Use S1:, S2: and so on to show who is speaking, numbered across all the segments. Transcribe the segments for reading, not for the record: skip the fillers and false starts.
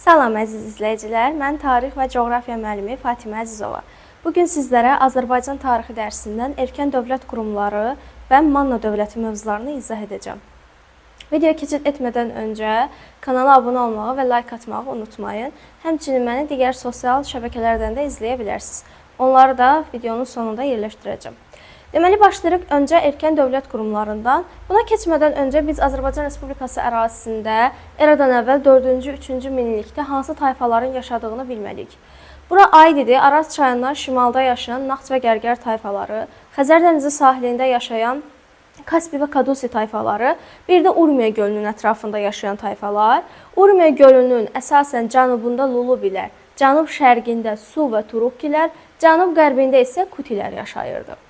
S1: Salam əziz izləyicilər, mən tarix və coğrafiya müəllimi Fatimə Əzizova. Bugün sizlərə Azərbaycan tarixi dərsindən erkən dövlət qurumları və Manna dövləti mövzularını izah edəcəm. Videoya keçid etmədən öncə kanala abunə olmağı və like atmağı unutmayın. Həmçinin məni digər sosial şəbəkələrdən də izləyə bilərsiniz. Onları da videonun sonunda yerləşdirəcəm. Deməli, başlayırıq öncə erkən dövlət qurumlarından. Buna keçmədən öncə biz Azərbaycan Respublikası ərazisində eradan əvvəl 4-cü, 3-cü minillikdə hansı tayfaların yaşadığını bilməliyik. Bura aid idi Araz çayından şimalda yaşayan Naxç və Gərgər tayfaları, Xəzər dənizi sahilində yaşayan Kaspi və Kadusi tayfaları, bir də Urmiya gölünün ətrafında yaşayan tayfalar. Urmiya gölünün əsasən cənubunda Lulubilər, cənub-şərqində Su və Turukkilər, cənub-qərbində isə Kutilər yaşayırdı.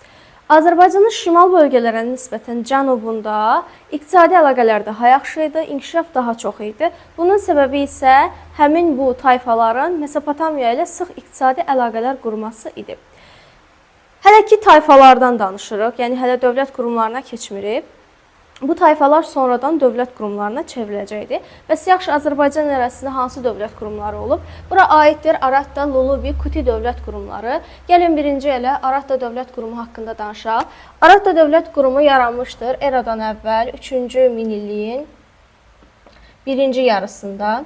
S1: Azərbaycanın şimal bölgələrə nisbətən cənubunda iqtisadi əlaqələr daha yaxşı idi, inkişaf daha çox idi. Bunun səbəbi isə həmin bu tayfaların Mesopotamiya ilə sıx iqtisadi əlaqələr qurması idi. Hələ ki tayfalardan danışırıq, yəni hələ dövlət qurumlarına keçmirik. Bu tayfalar sonradan dövlət qurumlarına çevriləcəkdir. Bəs yaxşı, Azərbaycan ərazisində hansı dövlət qurumları olub? Bura aiddir Aratda, Lulubi, Kuti dövlət qurumları. Gəlin birinci elə Aratda dövlət qurumu haqqında danışaq. Aratda dövlət qurumu yaranmışdır eradan əvvəl 3-cü minilliyin birinci yarısında.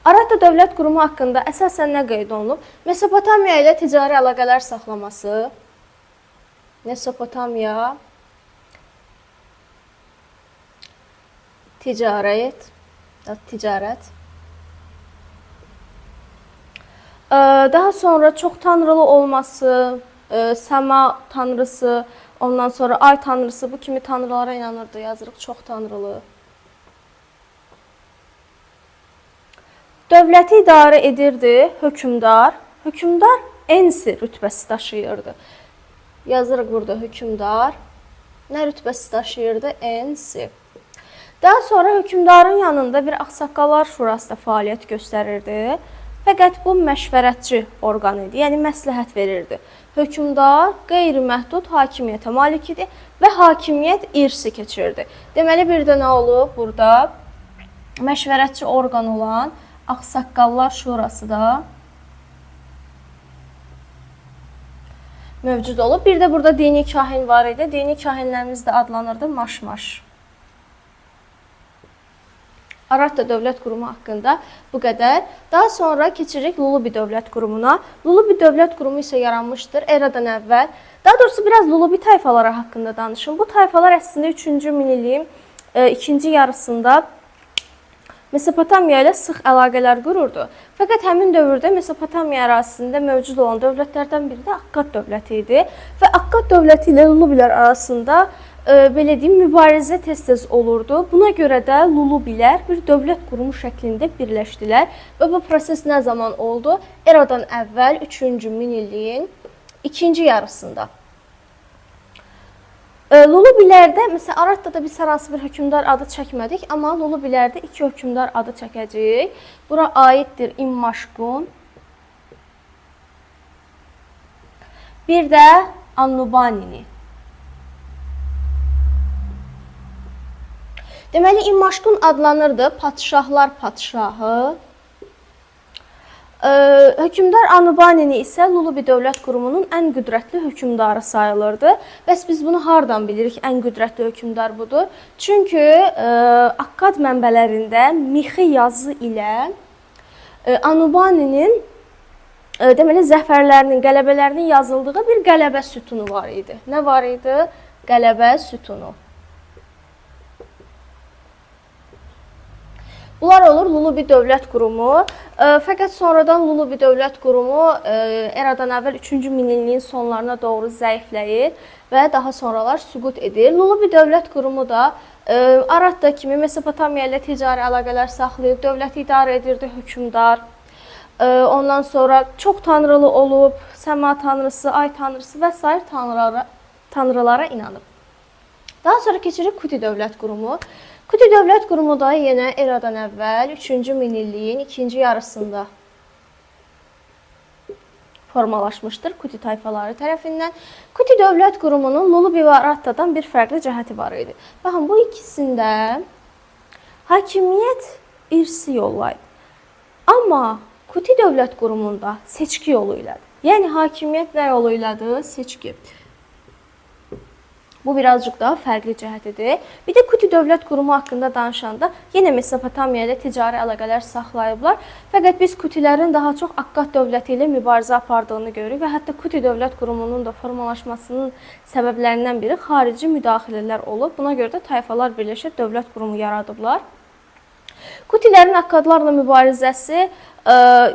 S1: Aratda dövlət qurumu haqqında əsasən nə qeyd olunub? Mesopotamiya ilə ticari əlaqələr saxlaması. Mesopotamiya ticarət. Daha sonra çox tanrılı olması, səma tanrısı, ondan sonra ay tanrısı, bu kimi tanrılara inanırdı, yazırıq çox tanrılı. Dövləti idarə edirdi hökmdar. Hökmdar ensi rütbəsi daşıyırdı. Yazırıq burada hökmdar. Nə rütbəsi daşıyırdı? Ensi. Daha sonra hökmdarın yanında bir ağsaqqallar şurası da fəaliyyət göstərirdi. Fəqət bu məşvərətçi orqan idi, yəni məsləhət verirdi. Hökmdar qeyri-məhdud hakimiyyətə malik idi və hakimiyyət irsi keçirdi. Deməli, bir də nə olub? Burada məşvərətçi orqan olan ağsaqqallar şurası da mövcud olub. Bir də burada dini kahin var idi. Dini kahinlərimiz də adlanırdı maşmaş. Aratda dövlət qurumu haqqında bu qədər. Daha sonra keçirik Lulubi dövlət qurumuna. Lulubi dövlət qurumu isə yaranmışdır eradan əvvəl. Daha doğrusu biraz Lulubi tayfaları haqqında danışım. Bu tayfalar əslində 3-cü minilliyin ikinci yarısında Mesopotamiya ilə sıx əlaqələr qururdu. Fəqət həmin dövrdə Mesopotamiya ərazisində mövcud olan dövlətlərdən biri də Akkad dövləti idi. Və Akkad dövləti ilə Lulubilər arasında belə deyim, mübarizə tez-tez olurdu. Buna görə də Lulubilər bir dövlət qurumu şəklində birləşdilər və bu proses nə zaman oldu? Eradan əvvəl 3-cü minilliyin ikinci yarısında. Lulubilərdə, məsələn, Aratda da biz hər hansı bir hökmdar adı çəkmədik, amma Lulubilərdə 2 hökmdar adı çəkəcəyik. Bura aiddir İmmaşqun, bir də Annubanini. Deməli, İmmaşqun adlanırdı padşahlar padşahı. Hökmdar Anubanini isə Lulubi dövlət qurumunun ən qüdrətli hökmdarı sayılırdı. Bəs biz bunu hardan bilirik, ən qüdrətli hökmdar budur? Çünki Akkad mənbələrində mixi yazı ilə Anubaninin deməli, zəfərlərinin, qələbələrinin yazıldığı bir qələbə sütunu var idi. Nə var idi? Qələbə sütunu. Bunlar olur Lulubi dövlət qurumu. Fəqət sonradan Lulubi dövlət qurumu eradan əvvəl 3-cü minilliyin sonlarına doğru zəifləyir və daha sonralar süqut edir. Lulubi dövlət qurumu da Aratda kimi Mesopotamiya ilə ticari əlaqələr saxlayıb, dövləti idarə edirdi hökmdar. Ondan sonra çox tanrılı olub, səma tanrısı, ay tanrısı və s. tanrılara inanıb. Daha sonra keçirik Kuti dövlət qurumu. Kuti dövlət qurumu da yenə eradan əvvəl 3-cü minilliyin ikinci yarısında formalaşmışdır Kuti tayfaları tərəfindən. Kuti dövlət qurumunun Lulubi və Rattadan bir fərqli cəhəti var idi. Baxın, bu ikisində hakimiyyət irsi yolla idi. Amma Kuti dövlət qurumunda seçki yolu ilədir. Yəni hakimiyyət nə yolu ilədir? Seçki. Bu birazcık daha fərqli cəhətidir. Bir də Kuti dövlət qurumu haqqında danışanda yenə Mesopotamiya ilə ticari əlaqələr saxlayıblar. Fəqət biz Kutilərin daha çox Akkad dövləti ilə mübarizə apardığını görürük və hətta Kuti dövlət qurumunun da formalaşmasının səbəblərindən biri xarici müdaxilələr olub. Buna görə də tayfalar birləşib dövlət qurumu yaradıblar. Kutilərin Akkadlarla mübarizəsi,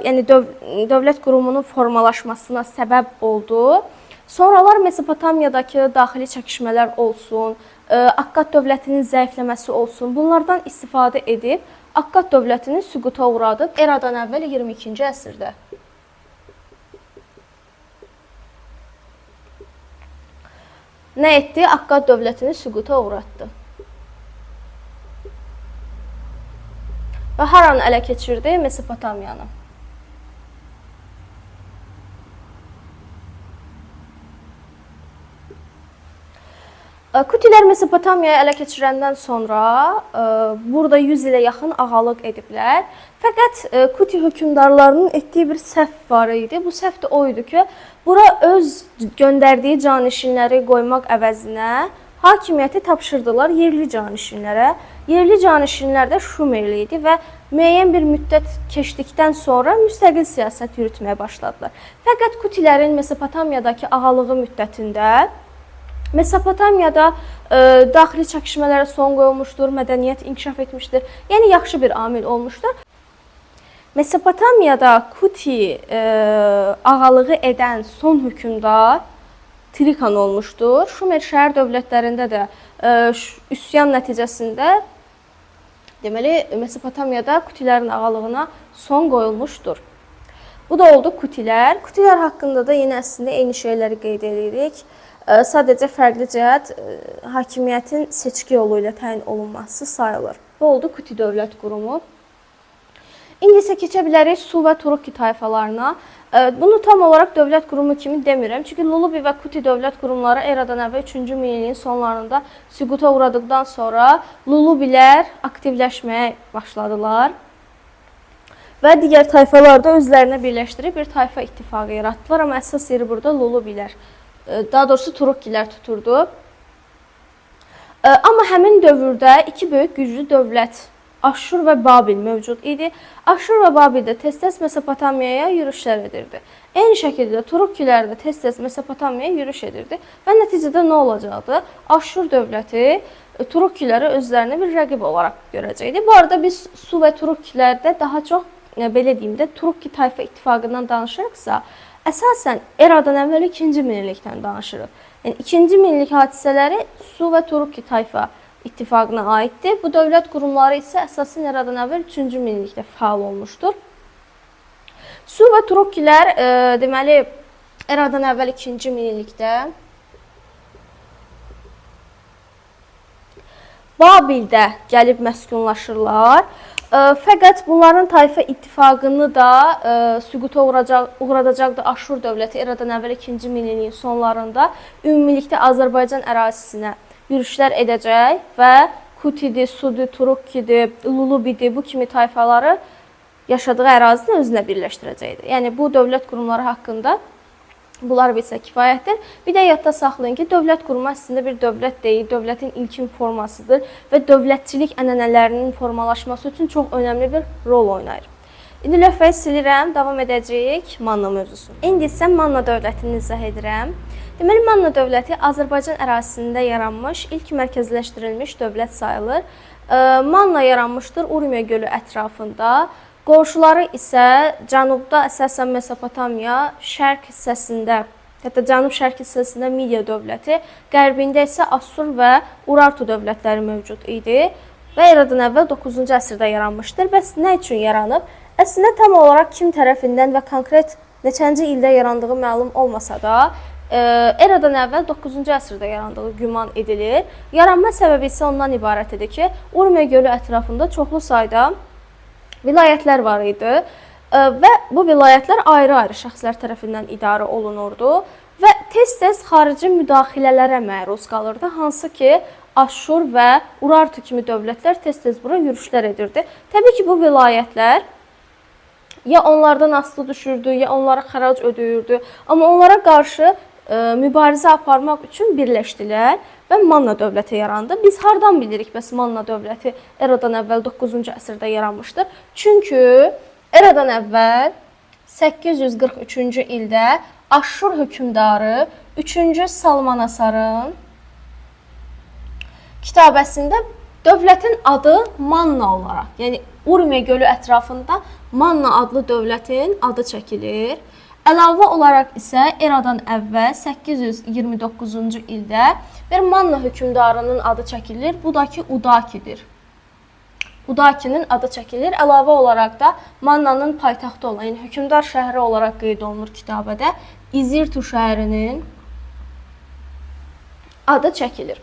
S1: yəni dövlət qurumunun formalaşmasına səbəb oldu. Sonralar Mesopotamiyadakı daxili çəkişmələr olsun, Akkad dövlətinin zəifləməsi olsun, bunlardan istifadə edib Akkad dövlətini süquta uğradıb eradan əvvəl 22-ci əsrdə. Nə etdi? Akkad dövlətini süquta uğratdı. Və haranı ələ keçirdi? Mesopotamiyanı. Kutilər Mesopotamiyayı ələ keçirəndən sonra burada 100 ilə yaxın ağalıq ediblər. Fəqət Kuti hökmdarlarının etdiyi bir səhv var idi. Bu səhv də o idi ki, bura öz göndərdiyi canişinləri qoymaq əvəzinə hakimiyyəti tapşırdılar yerli canişinlərə. Yerli canişinlər də Şumerli idi və müəyyən bir müddət keçdikdən sonra müstəqil siyasət yürütməyə başladılar. Fəqət Kutilərin Mesopotamiyadakı ağalığı müddətində Mesopotamiyada daxili çəkişmələrə son qoyulmuşdur, mədəniyyət inkişaf etmişdir. Yəni yaxşı bir amil olmuşdur. Mesopotamiyada Kuti ağalığı edən son hökmdar Trikan olmuşdur. Şumer şəhər dövlətlərində də üsyan nəticəsində deməli Mesopotamiyada Kutilərin ağalığına son qoyulmuşdur. Bu da oldu Kutilər. Kutilər haqqında da yenə əslində eyni şeyləri qeyd edirik. Sadəcə fərqli cəhət hakimiyyətin seçki yolu ilə təyin olunması sayılır. Bu oldu Kuti dövlət qurumu. İndi isə keçə bilərik Su və Turukki tayfalarına. Bunu tam olaraq dövlət qurumu kimi demirəm. Çünki Lulubi və Kuti dövlət qurumları eradan əvvəl 3-cü minilliyin sonlarında süquta uğradıqdan sonra Lulubilər aktivləşməyə başladılar. Və digər tayfalar da özlərinə birləşdirib bir tayfa ittifaqı yaratdılar. Amma əsas yeri burada Lulubilər, daha doğrusu Turukkilər tuturdu. Amma həmin dövrdə iki böyük güclü dövlət, Aşşur və Babil mövcud idi. Aşşur və Babil də tez-tez Mesopotamiyaya yürüşlər edirdi. Eyni şəkildə Turukkilər də tez-tez Mesopotamiyaya yürüş edirdi. Və nəticədə nə olacaqdı? Aşşur dövləti Turukkiləri özlərinə bir rəqib olaraq görəcəkdi. Bu arada biz Su və Turukkilərdə daha çox, belə deyim də, Turukki tayfa ittifaqından danışırıqsa, əsasən eradan əvvəl 2-ci minillikdən danışırıq. Yəni 2-ci minillik hadisələri Su və Turukki tayfa ittifaqına aiddir. Bu dövlət qurumları isə əsasən eradan əvvəl 3-cü minillikdə fəal olmuşdur. Su və Turukkilər deməli eradan əvvəl 2-ci minillikdə Babildə gəlib məskunlaşırlar. Fəqət bunların tayfa ittifaqını da süquta uğradacaqdı Aşşur dövləti eradan əvvəl 2-ci minilliyin sonlarında ümumilikdə Azərbaycan ərazisinə yürüşlər edəcək və Kutidir, Sudur, Turukkidir, Lulubidir, bu kimi tayfaları yaşadığı ərazini özünə birləşdirəcəkdir. Yəni bu dövlət qurumları haqqında bunlar bilsə kifayətdir. Bir də yadda saxlayın ki, dövlət qurumu əslində bir dövlət deyil, dövlətin ilkin formasıdır və dövlətçilik ənənələrinin formalaşması üçün çox önəmli bir rol oynayır. İndi lövhəyi silirəm, davam edəcəyik Manna mövzusuna. İndi isə Manna dövlətini izah edirəm. Deməli, Manna dövləti Azərbaycan ərazisində yaranmış, ilk mərkəzləşdirilmiş dövlət sayılır. Manna yaranmışdır Urmiya gölü ətrafında. Qonşuları isə cənubda əsasən Mesopotamiya, şərq hissəsində, hətta cənub-şərq hissəsində Midiya dövləti, qərbində isə Assur və Urartu dövlətləri mövcud idi və eradan əvvəl 9-cu əsrdə yaranmışdır. Bəs nə üçün yaranıb? Əslində tam olaraq kim tərəfindən və konkret neçənci ildə yarandığı məlum olmasa da, eradan əvvəl 9-cu əsrdə yarandığı güman edilir. Yaranma səbəbi isə ondan ibarət idi ki, Urmiya gölü ətrafında çoxlu sayda vilayətlər var idi və bu vilayətlər ayrı-ayrı şəxslər tərəfindən idarə olunurdu və tez-tez xarici müdaxilələrə məruz qalırdı, hansı ki, Aşur və Urartu kimi dövlətlər tez-tez bura yürüşlər edirdi. Təbii ki, bu vilayətlər ya onlardan asılı düşürdü, ya onlara xərac ödəyirdi, amma onlara qarşı mübarizə aparmaq üçün birləşdilər və Manna dövləti yarandı. Biz hardan bilirik bəs Manna dövləti eradan əvvəl 9-cu əsrdə yaranmışdır? Çünki eradan əvvəl 843-cü ildə Aşur hökmdarı 3-cü Salmanasarın kitabəsində dövlətin adı Manna olaraq, yəni Urmiya gölü ətrafında Manna adlı dövlətin adı çəkilir. Əlavə olaraq isə eradan əvvəl 829-cu ildə bir Manna hökmdarının adı çəkilir. Bu da ki Udakidir. Udakinin adı çəkilir. Əlavə olaraq da Mannanın paytaxtı olan, yəni hökmdar şəhəri olaraq qeyd olunur kitabədə İzirtu şəhərinin adı çəkilir.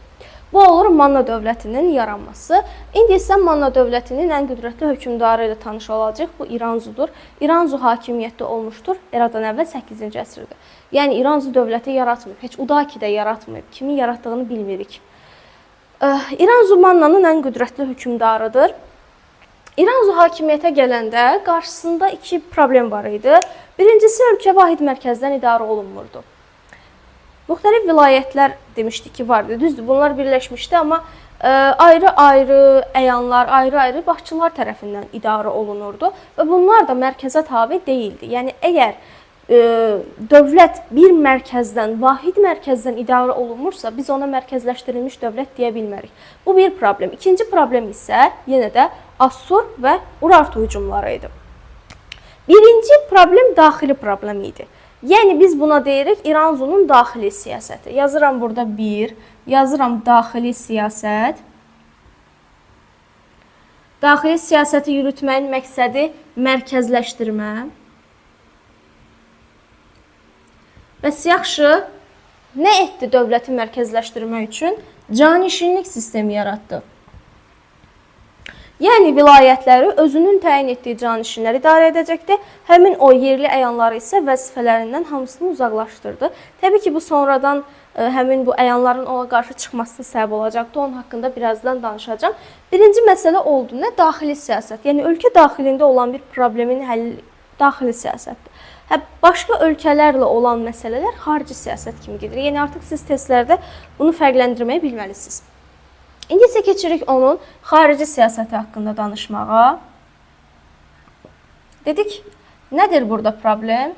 S1: Bu olur Manna dövlətinin yaranması. İndi isə Manna dövlətinin ən qüdrətli hökmdarı ilə tanış olacaq. Bu İranzudur. İranzu hakimiyyətdə olmuşdur eradan əvvəl 8-ci əsrdə. Yəni İranzu dövləti yaratmayıb, heç Udaki də yaratmayıb. Kimin yaratdığını bilmirik. İranzu Mannanın ən qüdrətli hökmdarıdır. İranzu hakimiyyətə gələndə qarşısında iki problem var idi. Birincisi, ölkə vahid mərkəzdən idarə olunmurdu. Müxtəlif vilayətlər demişdik ki, vardı. Düzdür, bunlar birləşmişdi, amma ayrı-ayrı əyanlar, ayrı-ayrı başçılar tərəfindən idarə olunurdu və bunlar da mərkəzə tabe deyildi. Yəni, əgər dövlət bir mərkəzdən, vahid mərkəzdən idarə olunmursa, biz ona mərkəzləşdirilmiş dövlət deyə bilmərik. Bu bir problem. İkinci problem isə yenə də Assur və Urartu hücumları idi. Birinci problem daxili problem idi. Yəni, biz buna deyirik İranzunun daxili siyasəti. Yazıram burada 1, yazıram daxili siyasət. Daxili siyasəti yürütməyin məqsədi mərkəzləşdirmə. Bəs yaxşı, nə etdi dövləti mərkəzləşdirmək üçün? Canişinlik sistemi yaratdı. Yəni, vilayətləri özünün təyin etdiyi canişinlər idarə edəcəkdir. Həmin o yerli əyanları isə vəzifələrindən hamısını uzaqlaşdırdı. Təbii ki, bu sonradan həmin bu əyanların ona qarşı çıxmasına səbəb olacaqdı. Onun haqqında birazdan danışacağım. Birinci məsələ oldu. Nə? Daxili siyasət. Yəni, ölkə daxilində olan bir problemin həlli daxili siyasətdir. Başqa ölkələrlə olan məsələlər xarici siyasət kimi gedir. Yəni, artıq siz testlərdə bunu fərqləndirməyi bilməlisiniz. İndi isə keçirik onun xarici siyasəti haqqında danışmağa. Dedik, nədir burada problem?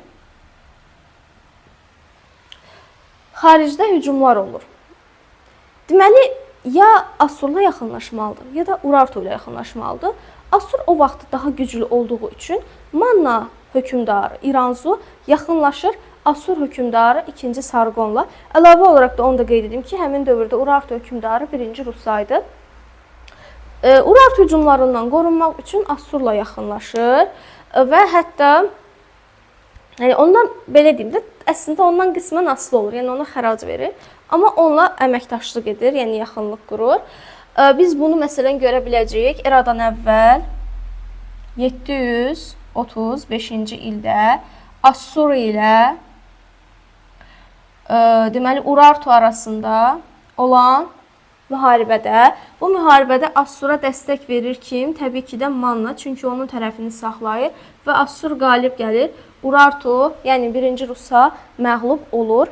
S1: Xaricdə hücumlar olur. Deməli, ya Assurla yaxınlaşmalıdır, ya da Urartu ilə yaxınlaşmalıdır. Assur o vaxt daha güclü olduğu üçün Manna hökmdarı İranzu yaxınlaşır Assur hökmdarı 2-ci Sarqonla. Əlavə olaraq da onu da qeyd edim ki, həmin dövrdə Urartu hökmdarı 1-ci Rusaydı. Urartu hücumlarından qorunmaq üçün Assurla yaxınlaşır və hətta yəni ondan belə deyim də, əslində ondan qismən asılı olur. Yəni ona xərac verir, amma onunla əməkdaşlıq edir, yəni yaxınlıq qurur. Biz bunu məsələn görə biləcəyik. Eradan əvvəl 735-ci ildə Assur ilə deməli Urartu arasında olan müharibədə, bu müharibədə Assura dəstək verir kim? Təbii ki də Manna, çünki onun tərəfini saxlayır və Assur qalib gəlir. Urartu, yəni 1-ci Rusa məğlub olur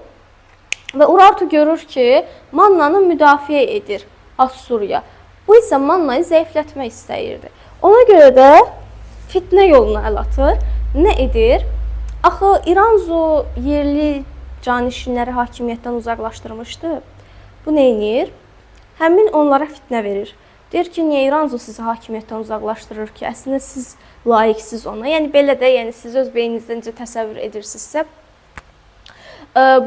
S1: və Urartu görür ki, Mannanı müdafiə edir Assurya. Bu isə Mannayı zəiflətmək istəyirdi. Ona görə də fitnə yoluna əl atır. Nə edir? Axı İranzu yerli canişinləri hakimiyyətdən uzaqlaşdırmışdı. Bu nə edir? Həmin onlara fitnə verir. Deyir ki, niyə İranzu sizi hakimiyyətdən uzaqlaşdırır ki? Əslində siz layiqsiz ona. Yəni belə də, yəni siz öz beyninizdə necə təsəvvür edirsinizsə.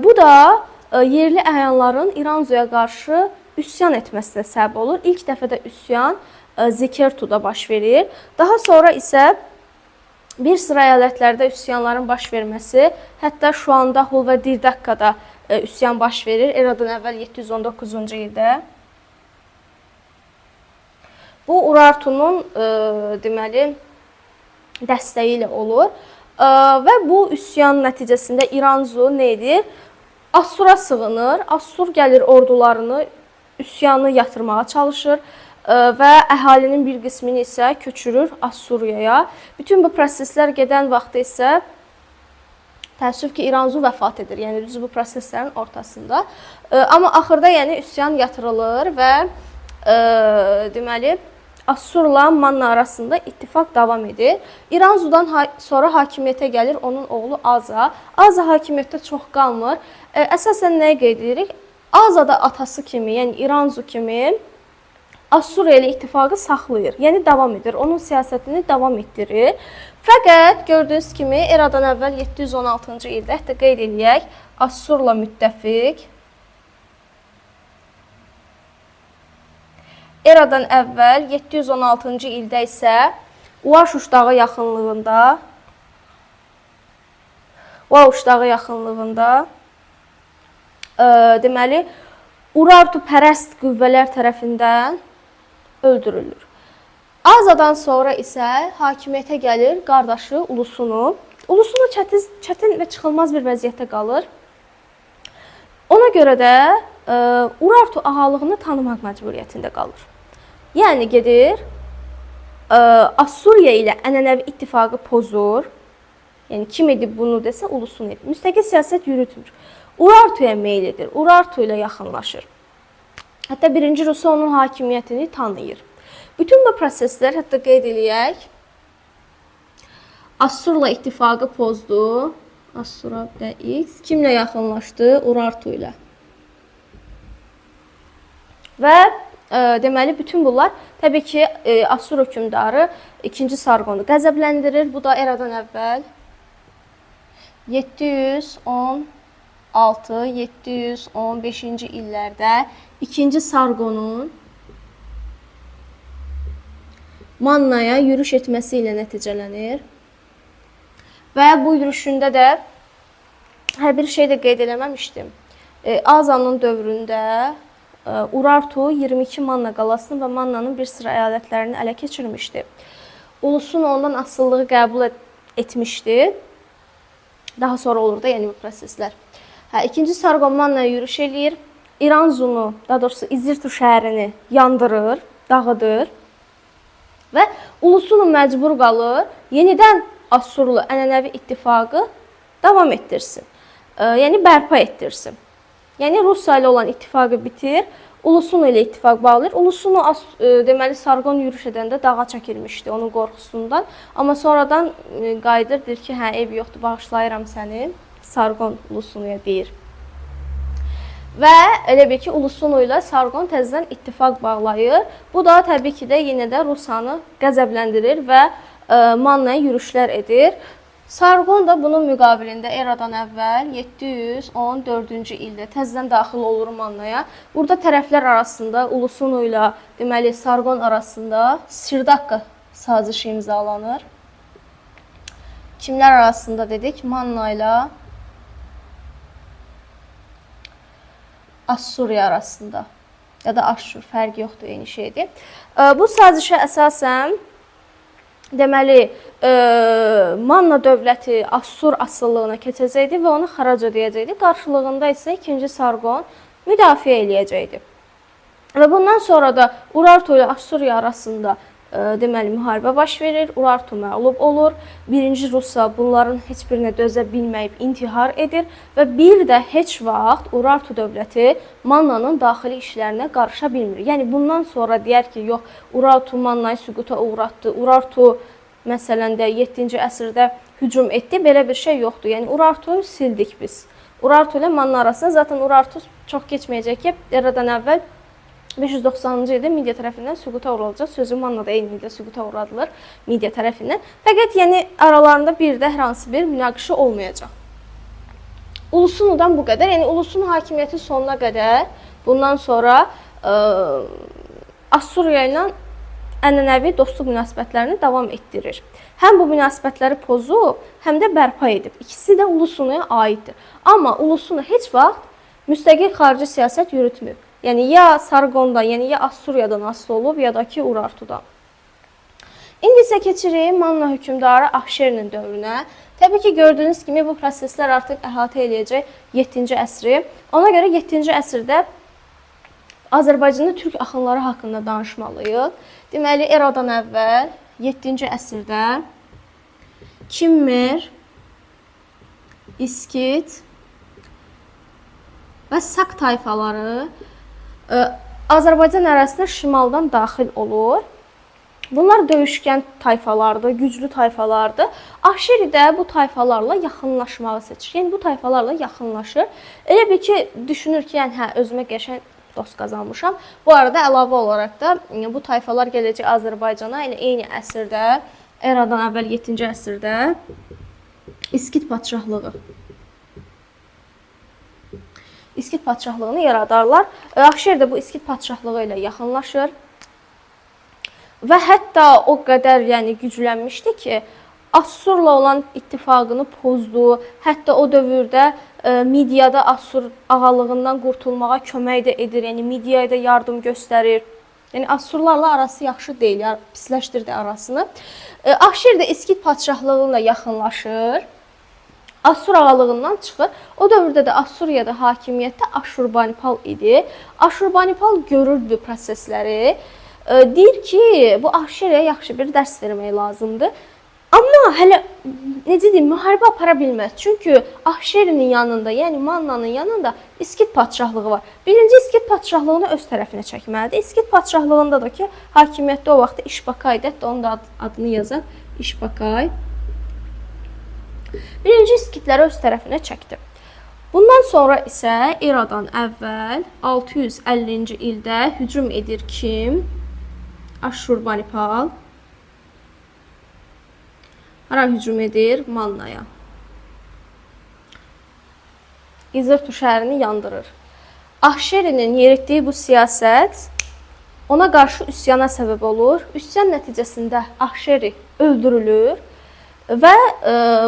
S1: Bu da yerli əyanların İranzuya qarşı üsyan etməsinə səbəb olur. İlk dəfədə üsyan Zekertu'da baş verir. Daha sonra isə bir sıra əyalətlərdə üsyanların baş verməsi, hətta şu anda Hul və Dirdakkada üsyan baş verir eradan əvvəl 719-cu ildə. Bu Urartu'nun deməli dəstəyi ilə olur. Və bu üsyan nəticəsində İranzu nə edir? Assura sığınır. Assur gəlir ordularını, üsyanı yatırmağa çalışır və əhalinin bir qismini isə köçürür Assuriyaya. Bütün bu proseslər gedən vaxtda isə təəssüf ki, İranzu vəfat edir. Yəni düz bu proseslərin ortasında. Amma axırda yəni üsyan yatırılır və deməli Assurla Manna arasında ittifaq davam edir. İranzudan sonra hakimiyyətə gəlir onun oğlu Aza. Aza hakimiyyətdə çox qalmır. Əsasən nəyə qeyd edirik? Aza da atası kimi, yəni İranzu kimi Assuriya ilə ittifaqı saxlayır. Yəni davam edir. Onun siyasətini davam etdirir. Fəqət gördüyünüz kimi eradan əvvəl 716-cı ildə, hətta qeyd eləyək, Assurla müttəfiq. Eradan əvvəl 716-cı ildə isə Uaşuş dağı yaxınlığında deməli Urartu pərəst qüvvələr tərəfindən öldürülür. Azadan sonra isə hakimiyyətə gəlir qardaşı Ulusunu. Ulusunu çətin və çıxılmaz bir vəziyyətdə qalır. Ona görə də Urartu ağalığını tanımaq məcburiyyətində qalır. Yəni gedir, Assuriya ilə ənənəvi ittifaqı pozur. Yəni kim edib bunu desə Ulusunu edib. Müstəqil siyasət yürütmür. Urartuya meyl edir. Urartu ilə yaxınlaşır. Hətta 1-ci Rusa onun hakimiyyətini tanıyır. Bütün bu proseslər, hətta qeyd eləyək, Assurla ittifaqı pozdu. Assura X kimlə yaxınlaşdı? Urartu ilə. Və deməli bütün bunlar təbii ki Assur hökmdarı 2-ci Sarqonu qəzəbləndirir. Bu da eradan əvvəl 716-715-ci illərdə 2-ci Sarqonun Mannaya yürüş etməsi ilə nəticələnir. Və bu yürüşündə də hər bir şey də qeyd eləməmişdim. Azanın dövründə Urartu 22 Manna qalasını və Mannanın bir sıra əyalətlərini ələ keçirmişdi. Ulusun ondan asılılığı qəbul etmişdi. Daha sonra olur da yəni bu proseslər. 2-ci Sarqon Mannaya yürüş eləyir. İranzunu, daha doğrusu İzirtu şəhərini yandırır, dağıdır. Və Ulusunu məcbur qalır yenidən Assurlu ənənəvi ittifaqı davam etdirsin. Yəni bərpa etdirsin. Yəni Rusiya ilə olan ittifaqı bitir, Ulusunu ilə ittifaq bağlayır. Ulusunu deməli Sarqon yürüş edəndə dağa çəkilmişdi onun qorxusundan. Amma sonradan qayıdır, deyir ki, hə ev yoxdur, bağışlayıram səni. Sarqon Ulusunuya deyir. Və elə bil ki, Ulusunu ilə Sarqon təzədən ittifaq bağlayır. Bu da təbii ki də yenə də Rusiyanı qəzəbləndirir və Mannaya yürüşlər edir. Sarqon da bunun müqabilində eradan əvvəl 714-cü ildə təzədən daxil olur Mannaya. Burada tərəflər arasında Ulusunu ilə deməli Sarqon arasında Sirdaqqa sazişi imzalanır. Kimlər arasında dedik? Manna ilə Assuriya arasında. Ya da Aşşur, fərq yoxdur, eyni şeydir. Bu sazişə əsasən deməli, Manna dövləti Assur asıllığına keçəcəkdi və onu xarac ödəyəcəkdi. Qarşılığında isə 2-ci Sarqon müdafiə eləyəcəkdi. Və bundan sonra da Urartu ilə Assuriya arasında deməli müharibə baş verir. Urartu məğlub olur. 1-ci Rusa bunların heç birinə dözə bilməyib intihar edir və bir də heç vaxt Urartu dövləti Mannanın daxili işlərinə qarışa bilmir. Yəni bundan sonra deyər ki, yox, Urartu Mannayı süquta uğratdı. Urartu məsələn də 7-ci əsrdə hücum etdi. Belə bir şey yoxdur. Yəni Urartu'yu sildik biz. Urartu ilə Manna arasında zaten Urartu çox keçməyəcək ki, eradan əvvəl 590-cı ildə Midiya tərəfindən süquta uğradılacaq. Sözü Mannada eyni ildə süquta uğradılır Midiya tərəfindən. Fəqət yəni aralarında bir də hər hansı bir münaqişə olmayacaq. Ulusunudan bu qədər. Yəni Ulusunun hakimiyyəti sonuna qədər bundan sonra Assuriya ilə ənənəvi dostluq münasibətlərini davam etdirir. Həm bu münasibətləri pozub, həm də bərpa edib. İkisi də Ulusunuya aiddir. Amma Ulusunu heç vaxt müstəqil xarici siyasət yürütmür. Yəni ya Sarqondan, yəni ya Assuriyadan asılı olub, ya da ki Urartudan. İndi isə keçirik Manna hökmdarı Ahşerinin dövrünə. Təbii ki, gördüyünüz kimi bu proseslər artıq əhatə eləyəcək 7-ci əsri. Ona görə 7-ci əsrdə Azərbaycanda türk axınları haqqında danışmalıyıq. Deməli, eradan əvvəl 7-ci əsrdə Kimmer, İskit və Sak tayfaları Azərbaycan ərazisinə şimaldan daxil olur. Bunlar döyüşkən tayfalardır, güclü tayfalardır. Ahşeri də bu tayfalarla yaxınlaşmağı seçir. Yəni bu tayfalarla yaxınlaşır. Elə bir ki, düşünür ki, yəni hə, özümə qəşəng dost qazanmışam. Bu arada əlavə olaraq da bu tayfalar gələcək Azərbaycana elə eyni əsrdə, eradan əvvəl 7-ci əsrdə İskit padşahlığı. İskit padşahlığını yaradarlar. Ahşer də bu İskit padşahlığı ilə yaxınlaşır. Və hətta o qədər güclənmişdi ki, Assurla olan ittifaqını pozdu. Hətta o dövrdə Midiyada Assur ağalığından qurtulmağa kömək də edir. Yəni Midiyaya da yardım göstərir. Yəni Assurlarla arası yaxşı deyil, pisləşdirdi arasını. Ahşer də İskit padşahlığıyla yaxınlaşır. Assur ağalığından çıxır. O dövrdə də Assuriyada hakimiyyətdə Aşurbanipal idi. Aşurbanipal görürdü prosesləri. Deyir ki, bu Ahşerə yaxşı bir dərs vermək lazımdır. Amma hələ necə deyim, müharibə apara bilməz. Çünki Ahşerinin yanında, yəni Mannanın yanında İskit padşahlığı var. Birinci İskit padşahlığını öz tərəfinə çəkməlidir. İskit padşahlığında da ki, hakimiyyətdə o vaxt İşbakay, hətta onun da adını yazaq, İşbakay. Birinci İskitləri öz tərəfinə çəkdi. Bundan sonra isə eradan əvvəl 650-ci ildə hücum edir kim? Aşurbanipal. Hara hücum edir? Mannaya. İzirtu şəhərini yandırır. Ahşerinin yeritdiyi bu siyasət ona qarşı üsyana səbəb olur. Üsyan nəticəsində Ahşeri öldürülür və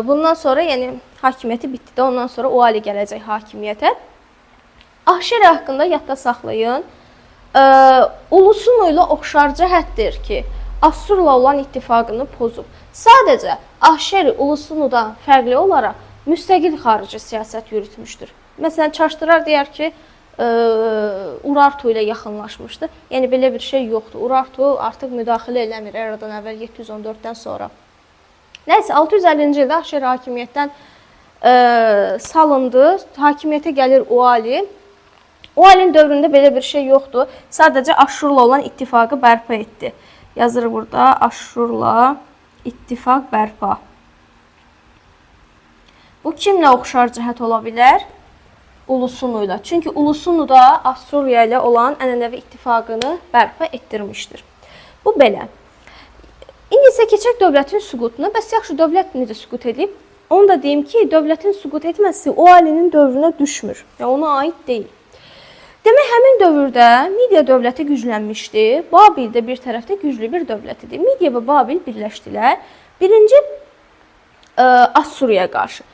S1: bundan sonra hakimiyyəti bitdi də, ondan sonra Uali gələcək hakimiyyətə. Ahşeri haqqında yadda saxlayın. Ulusunu ilə oxşar cəhətdir ki, Assurla olan ittifaqını pozub. Sadəcə Ahşeri Ulusunudan fərqli olaraq müstəqil xarici siyasət yürütmüşdür. Məsələn, çaşdırar deyər ki, Urartu ilə yaxınlaşmışdı. Yəni belə bir şey yoxdur. Urartu artıq müdaxilə eləmir eradan əvvəl 714-dən sonra. Nəysə, 650-ci ildə Ahşeri hakimiyyətdən salındı. Hakimiyyətə gəlir Uali. Ualinin dövründə belə bir şey yoxdur. Sadəcə Aşurla olan ittifaqı bərpa etdi. Yazır burada Aşurla ittifaq bərpa. Bu kimlə oxşar cəhət ola bilər? Ulusunu ilə. Çünki Ulusunu da Assuriya ilə olan ənənəvi ittifaqını bərpa etdirmişdir. Bu belə. İndi isə keçək dövlətin süqutuna. Bəs yaxşı, dövlət necə süqut edib? Onu da deyim ki, dövlətin süqut etməsi Ualinin dövrünə düşmür. Yəni ona aid deyil. Demək, həmin dövrdə Midiya dövləti güclənmişdi. Babil də bir tərəfdə güclü bir dövlət idi. Midiya və Babil birləşdilər. Birinci Assuriyaya qarşı.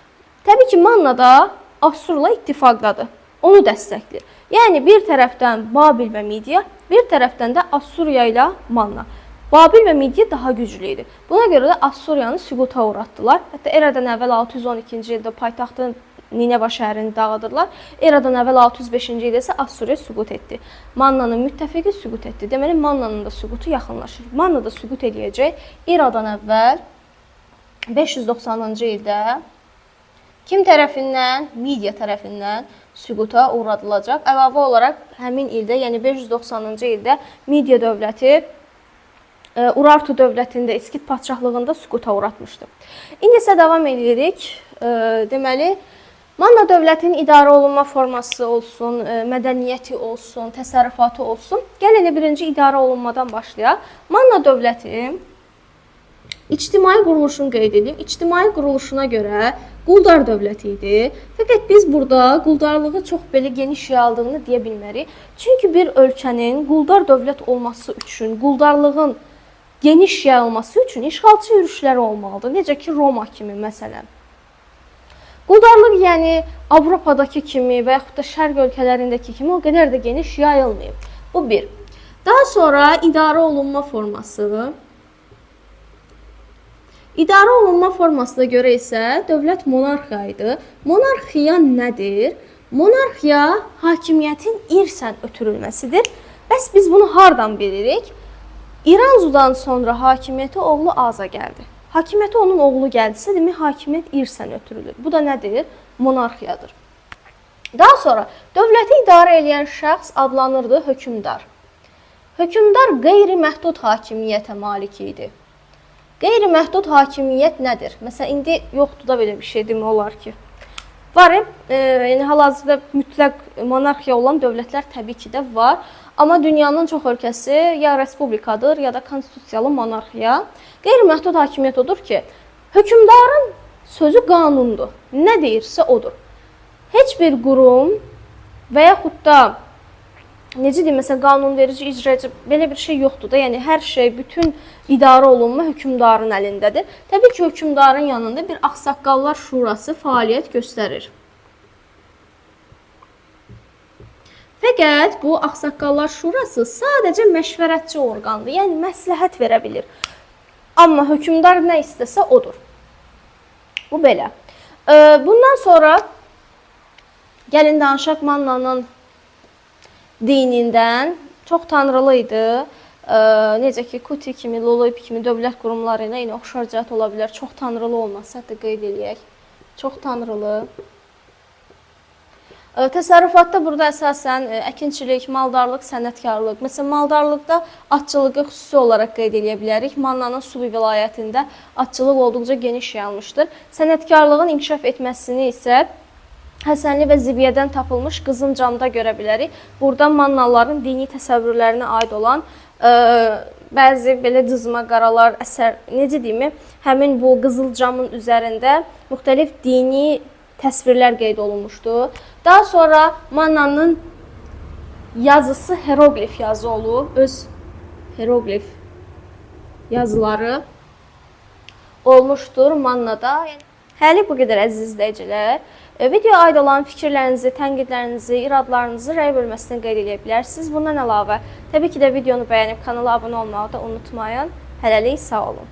S1: Təbii ki, Manna da Assurla ittifaqdadır. Onu dəstəkləyir. Yəni bir tərəfdən Babil və Midiya, bir tərəfdən də Assuriya ilə Manna. Babil və Midiya daha güclü idi. Buna görə də Assuriyanı süquta uğratdılar. Hətta eradan əvvəl 612-ci ildə paytaxtın Nineva şəhərini dağıdırlar. Eradan əvvəl 605-ci ildə isə Assuriya süqut etdi. Mannanın müttəfiqi süqut etdi. Deməli, Mannanın da süqutu yaxınlaşır. Manna da süqut eləyəcək. Eradan əvvəl 590-cı ildə kim tərəfindən? Midiya tərəfindən süquta uğradılacaq. Əlavə olaraq həmin ildə, yəni 590-cı ildə Midiya dövləti Urartu dövlətində, İskit padşahlığında süquta uğratmışdı. İndi isə davam edirik. Deməli, Manna dövlətinin idarə olunma forması olsun, mədəniyyəti olsun, təsərrüfatı olsun. Gəl elə birinci idarə olunmadan başlayaq. Manna dövləti ictimai quruluşunu qeyd edib. İctimai quruluşuna görə quldar dövləti idi. Fəqət biz burada quldarlığı çox belə geniş yayıldığını deyə bilmərik. Çünki bir ölkənin quldar dövlət olması üçün, quldarlığın geniş yayılması üçün işğalçı yürüşləri olmalıdır. Necə ki, Roma kimi məsələn. Quldarlıq yəni Avropadakı kimi və yaxud da şərq ölkələrindəki kimi o qədər də geniş yayılmayıb. Bu bir. Daha sonra idarə olunma forması. İdarə olunma formasına görə isə dövlət monarxiya idi. Monarxiya nədir? Monarxiya hakimiyyətin irsən ötürülməsidir. Bəs biz bunu hardan bilirik? İranzudan sonra hakimiyyəti oğlu Aza gəldi. Hakimiyyəti onun oğlu gəldisə, demək hakimiyyət irsən ötürülür. Bu da nədir? Monarxiyadır. Daha sonra dövləti idarə edən şəxs adlanırdı hökmdar. Hökmdar qeyri-məhdud hakimiyyətə malik idi. Qeyri-məhdud hakimiyyət nədir? Məsələn, indi yoxdur da belə bir şey demək olar ki. Var, yəni hal-hazırda mütləq monarxiya olan dövlətlər təbii ki də var. Amma dünyanın çox ölkəsi ya respublikadır, ya da konstitusiyalı monarxiya. Qeyri-məhdud hakimiyyət odur ki, hökmdarın sözü qanundur. Nə deyirsə odur. Heç bir qurum və yaxud da necə deyim, məsələn, qanunverici, icracı, belə bir şey yoxdur da. Yəni, hər şey, bütün idarə olunma hökmdarın əlindədir. Təbii ki, hökmdarın yanında bir Ağsaqqallar Şurası fəaliyyət göstərir. Fəqət bu Ağsaqqallar Şurası sadəcə məşvərətçi orqandır. Yəni, məsləhət verə bilir. Amma hökmdar nə istəsə odur. Bu belə. Bundan sonra gəlin danışaq Mannanın dinindən. Çox tanrılı idi. Necə ki, Kuti kimi, Loloyp kimi dövlət qurumları ilə eyni oxşar cəhət ola bilər. Çox tanrılı olmasa, hətta qeyd eləyək. Çox tanrılı. Təsərrüfatda burada əsasən əkinçilik, maldarlıq, sənətkarlıq. Məsələn, maldarlıqda atçılığı xüsusi olaraq qeyd eləyə bilərik. Mannanın Subi vilayətində atçılıq olduqca geniş yayılmışdır. Sənətkarlığın inkişaf etməsini isə Həsənli və Zibiyyədən tapılmış Qızıncamda görə bilərik. Burada Mannalıların dini təsəvvürlərinə aid olan bəzi belə cızma qaralar, əsər, necə deyim, həmin bu Qızılcamın üzərində müxtəlif dini təsvirlər qeyd olunmuşdu. Daha sonra Mannanın yazısı heroqlif yazı olub, öz heroqlif yazıları olmuşdur Mannada. Hələ bu qədər əziz izləyicilər. Videoya aid olan fikirlərinizi, tənqidlərinizi, iradlarınızı rəy bölməsində qeyd edə bilərsiniz. Bundan əlavə, təbii ki də videonu bəyənib kanala abunə olmağı da unutmayın. Hələlik sağ olun.